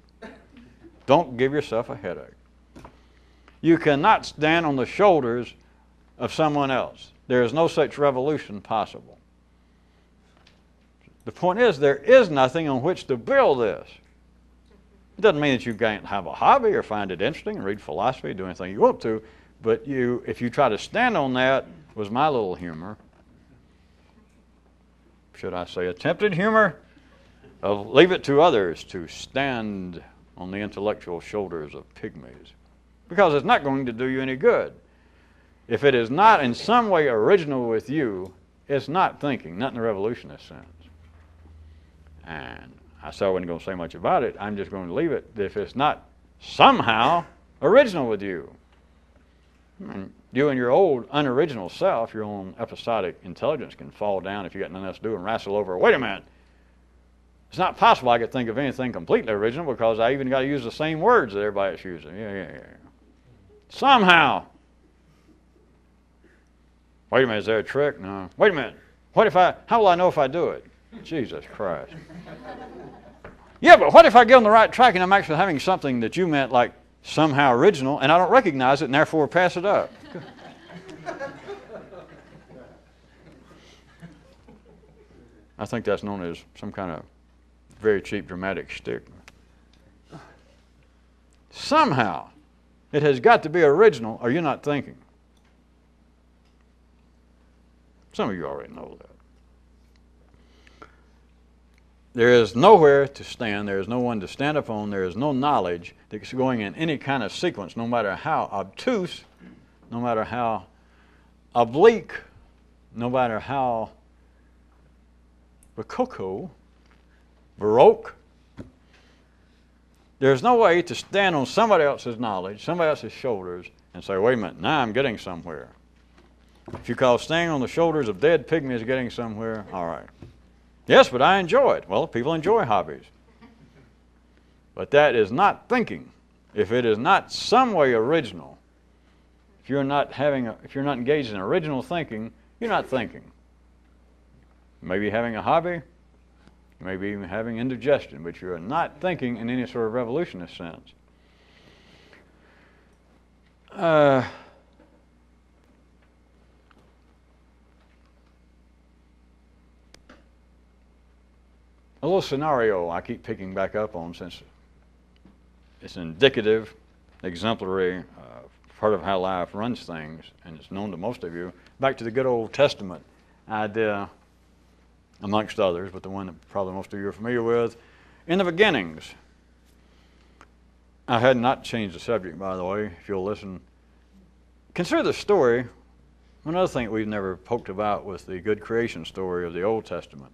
Speaker 1: Don't give yourself a headache. You cannot stand on the shoulders of someone else. There is no such revolution possible. The point is, there is nothing on which to build this. It doesn't mean that you can't have a hobby or find it interesting and read philosophy, do anything you want to, but if you try to stand on that, was my little humor, should I say attempted humor, of leave it to others to stand on the intellectual shoulders of pygmies. Because it's not going to do you any good. If it is not in some way original with you, it's not thinking, not in the revolutionist sense. And I said I wasn't going to say much about it. I'm just going to leave it. If it's not somehow original with you, and you and your old unoriginal self, your own episodic intelligence can fall down if you got nothing else to do and wrestle over, wait a minute, it's not possible I could think of anything completely original because I even got to use the same words that everybody else uses. Yeah. Somehow. Wait a minute, is there a trick? No. Wait a minute. How will I know if I do it? Jesus Christ. Yeah, but what if I get on the right track and I'm actually having something that you meant like somehow original and I don't recognize it and therefore pass it up? I think that's known as some kind of very cheap dramatic stick. Somehow, it has got to be original or you're not thinking. Some of you already know that. There is nowhere to stand. There is no one to stand upon. There is no knowledge that's going in any kind of sequence, no matter how obtuse, no matter how oblique, no matter how baroque. There's no way to stand on somebody else's knowledge, somebody else's shoulders, and say, wait a minute, now I'm getting somewhere. If you call standing on the shoulders of dead pygmies getting somewhere, all right. Yes, but I enjoy it. Well, people enjoy hobbies. But that is not thinking. If it is not some way original, if you're not engaged in original thinking, you're not thinking. Maybe having a hobby, maybe even having indigestion, but you're not thinking in any sort of revolutionist sense. A little scenario I keep picking back up on since it's indicative, exemplary, part of how life runs things, and it's known to most of you. Back to the good Old Testament idea, amongst others, but the one that probably most of you are familiar with. In the beginnings, I had not changed the subject, by the way, if you'll listen. Consider the story. Another thing that we've never poked about was the good creation story of the Old Testament.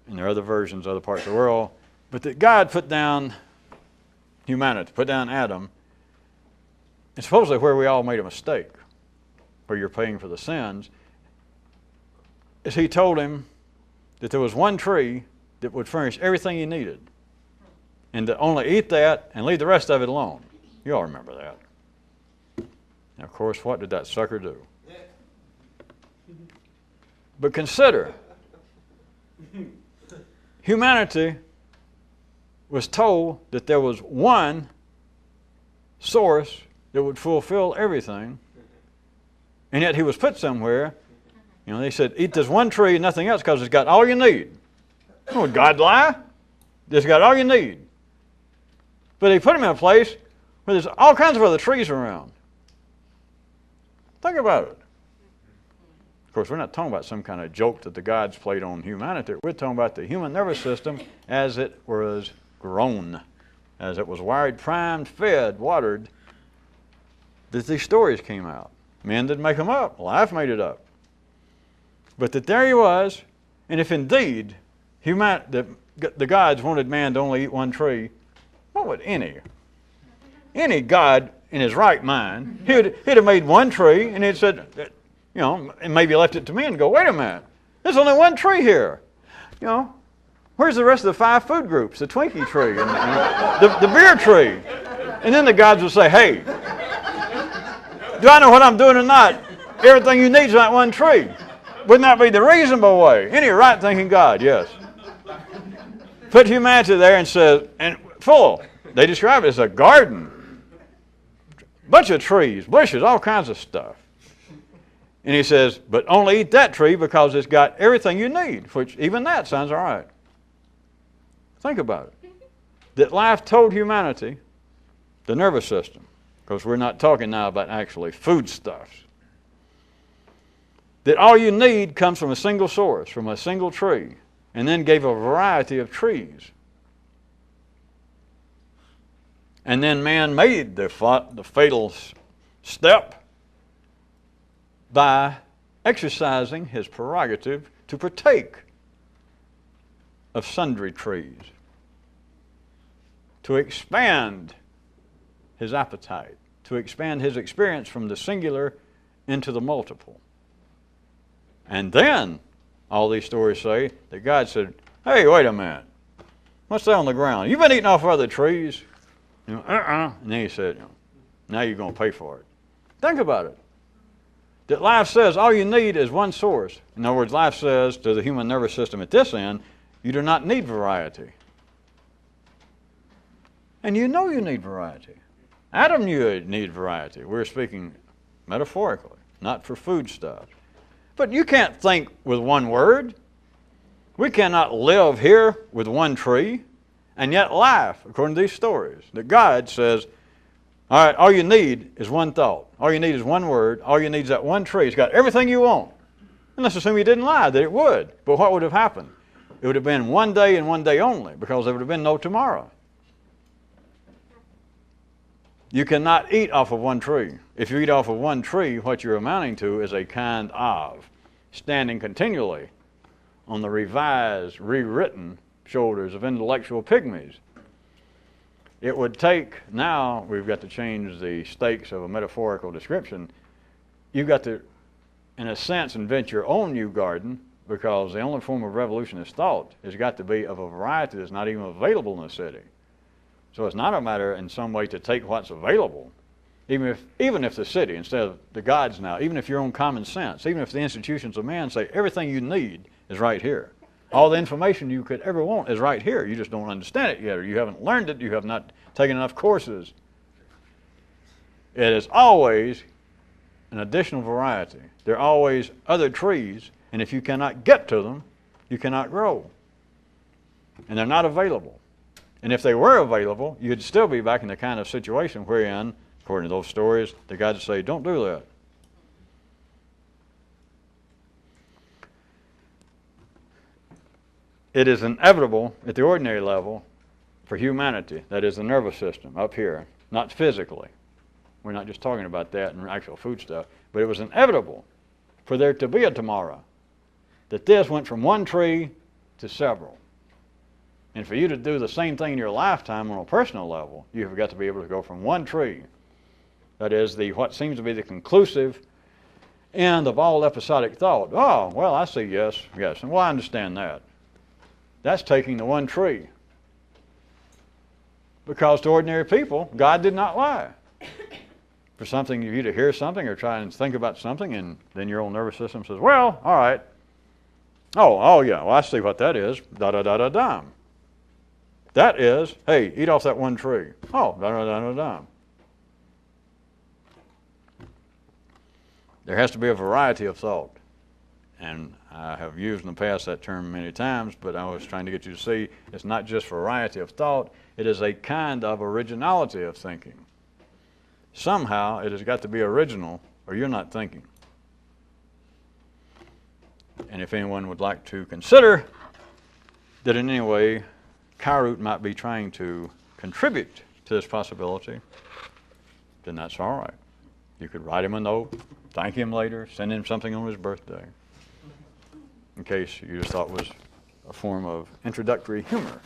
Speaker 1: And there are other versions, other parts of the world, but that God put down humanity, put down Adam, and supposedly where we all made a mistake, where you're paying for the sins, is he told him that there was one tree that would furnish everything he needed, and to only eat that and leave the rest of it alone. You all remember that. Now, of course, what did that sucker do? But consider, humanity was told that there was one source that would fulfill everything, and yet he was put somewhere. You know, they said, eat this one tree and nothing else because it's got all you need. Oh, would God lie? It's got all you need. But they put him in a place where there's all kinds of other trees around. Think about it. Of course, we're not talking about some kind of joke that the gods played on humanity. We're talking about the human nervous system as it was grown, as it was wired, primed, fed, watered, that these stories came out. Men didn't make them up. Life made it up. But that there he was, and if indeed the gods wanted man to only eat one tree, what would any God in his right mind, he'd have made one tree, and he'd said, you know, and maybe left it to me and go, wait a minute, there's only one tree here. You know, where's the rest of the 5 food groups? The Twinkie tree, and the beer tree. And then the gods would say, hey, Do I know what I'm doing or not? Everything you need is that one tree. Wouldn't that be the reasonable way? Any right-thinking God, yes. Put humanity there and says, and full. They describe it as a garden. Bunch of trees, bushes, all kinds of stuff. And he says, but only eat that tree because it's got everything you need, which even that sounds all right. Think about it. That life told humanity, the nervous system, because we're not talking now about actually foodstuffs, that all you need comes from a single source, from a single tree, and then gave a variety of trees. And then man made the fatal step by exercising his prerogative to partake of sundry trees, to expand his appetite, to expand his experience from the singular into the multiple. And then, all these stories say that God said, hey, wait a minute. What's that on the ground? You've been eating off other trees. And then he said, now you're going to pay for it. Think about it. That life says all you need is one source. In other words, life says to the human nervous system at this end, you do not need variety. And you know you need variety. Adam knew he needed variety. We're speaking metaphorically, not for food stuff. But you can't think with one word. We cannot live here with one tree and yet life, according to these stories. That God says, all right, all you need is one thought. All you need is one word. All you need is that one tree. It's got everything you want. And let's assume he didn't lie, that it would. But what would have happened? It would have been one day and one day only, because there would have been no tomorrow. You cannot eat off of one tree. If you eat off of one tree, what you're amounting to is a kind of standing continually on the revised, rewritten shoulders of intellectual pygmies. It would take, now we've got to change the stakes of a metaphorical description. You've got to, in a sense, invent your own new garden, because the only form of revolutionist thought has got to be of a variety that's not even available in the city. So it's not a matter in some way to take what's available, even if the city, instead of the gods now, even if your own common sense, even if the institutions of man say everything you need is right here. All the information you could ever want is right here. You just don't understand it yet, or you haven't learned it, you have not taken enough courses. It is always an additional variety. There are always other trees, and if you cannot get to them, you cannot grow. And they're not available. And if they were available, you'd still be back in the kind of situation wherein, according to those stories, the God would say, don't do that. It is inevitable at the ordinary level for humanity, that is the nervous system up here, not physically. We're not just talking about that and actual food stuff, but it was inevitable for there to be a tomorrow, that this went from one tree to several. And for you to do the same thing in your lifetime on a personal level, you have got to be able to go from one tree. That is what seems to be the conclusive end of all episodic thought. Oh, well, I see, yes, and well, I understand that. That's taking the one tree. Because to ordinary people, God did not lie. For something, you to hear something or try and think about something, and then your own nervous system says, well, all right. Oh, yeah, well, I see what that is. Da-da-da-da-dum. That is, hey, eat off that one tree. Oh, da-da-da-da-dum. There has to be a variety of thought. And I have used in the past that term many times, but I was trying to get you to see it's not just variety of thought, it is a kind of originality of thinking. Somehow it has got to be original, or you're not thinking. And if anyone would like to consider that in any way Kairoot might be trying to contribute to this possibility, then that's all right. You could write him a note, thank him later, send him something on his birthday, in case you just thought it was a form of introductory humor.